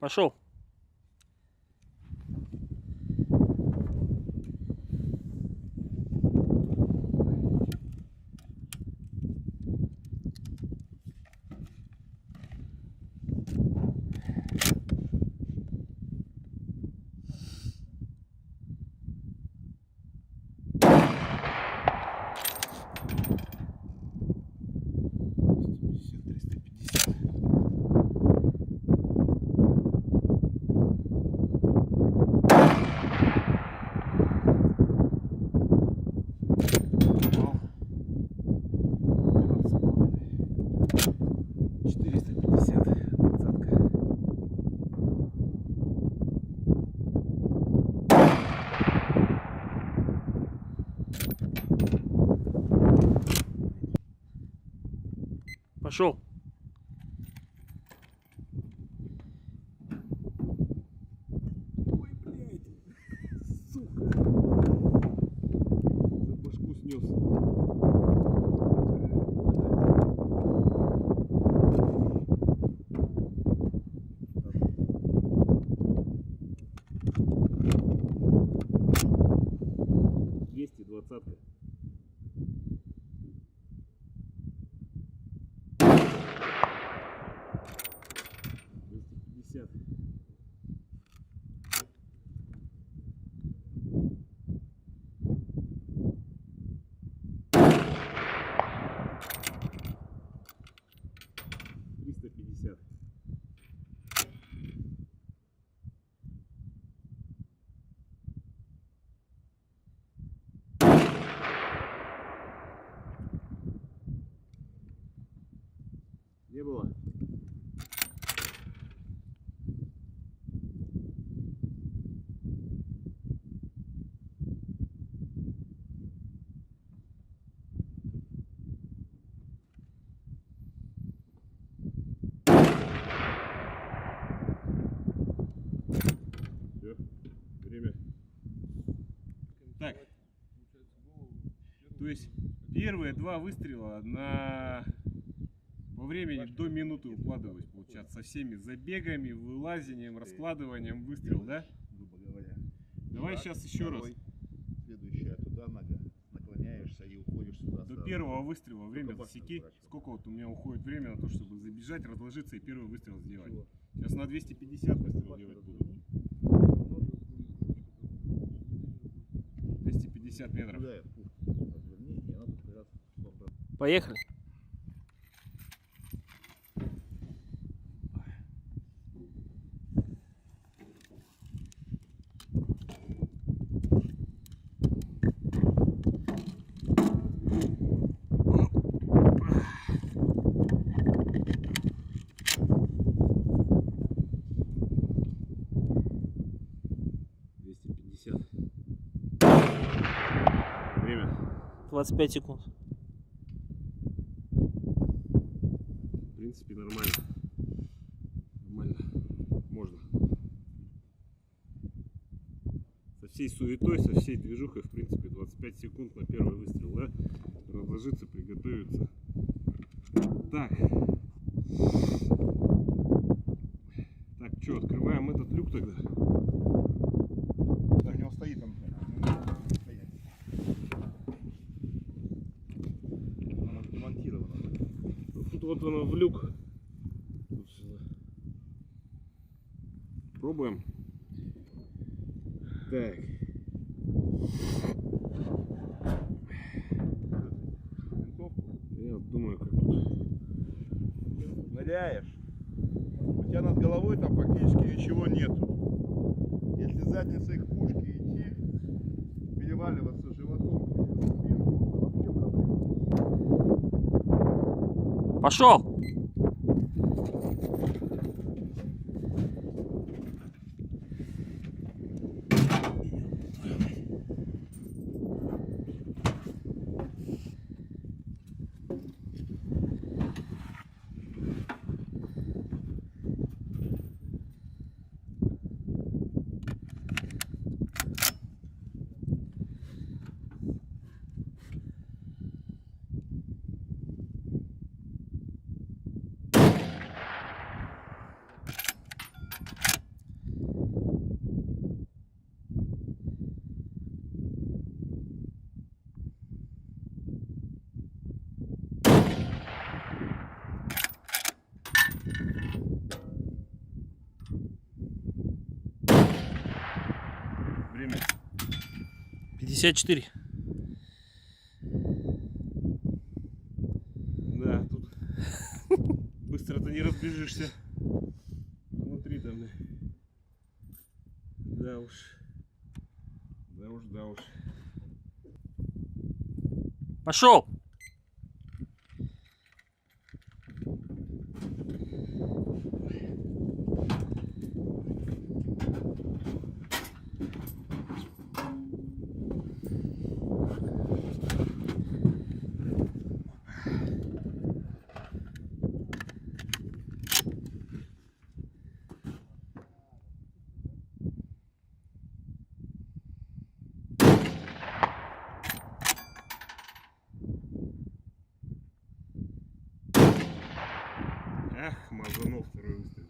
Пошел. Пошел. Ой, блядь, сука. За башку снес. Двадцатка. Не было. Все, время. Так, то есть первые два выстрела во времени до минуты укладываюсь, получается, со всеми забегами, вылазением, раскладыванием выстрел, да? Грубо говоря. Давай сейчас еще раз. Следующая туда нога. Наклоняешься и уходишь сюда. До сразу. первого выстрела время засеки. разворачивай. Сколько вот у меня уходит время на то, чтобы забежать, разложиться и первый выстрел сделать. Сейчас на 250 выстрел делать буду. 250 метров. Куда я в пушку? Разверни, и она тут как раз Поехали. Время. 25 секунд. В принципе, нормально. Нормально. Можно. Со всей суетой, со всей движухой, в принципе, 25 секунд на первый выстрел, да? Разложиться, приготовиться. Так. Так, что, открываем этот люк тогда? Да, у него стоит там. Она демонтирована. Тут вот оно в люк. Тут сюда. Пробуем. Так. Я вот думаю, как тут. Ныряешь. У тебя над головой там практически ничего нету. Если задницей к пушке идти, переваливаться животом в спинку, вообще проблема. Пошел. время? 54. Да, тут быстро ты не разбежишься. Внутри там. Да уж. Да уж, да уж. Пошел. Ах, мазанул второй выстрел.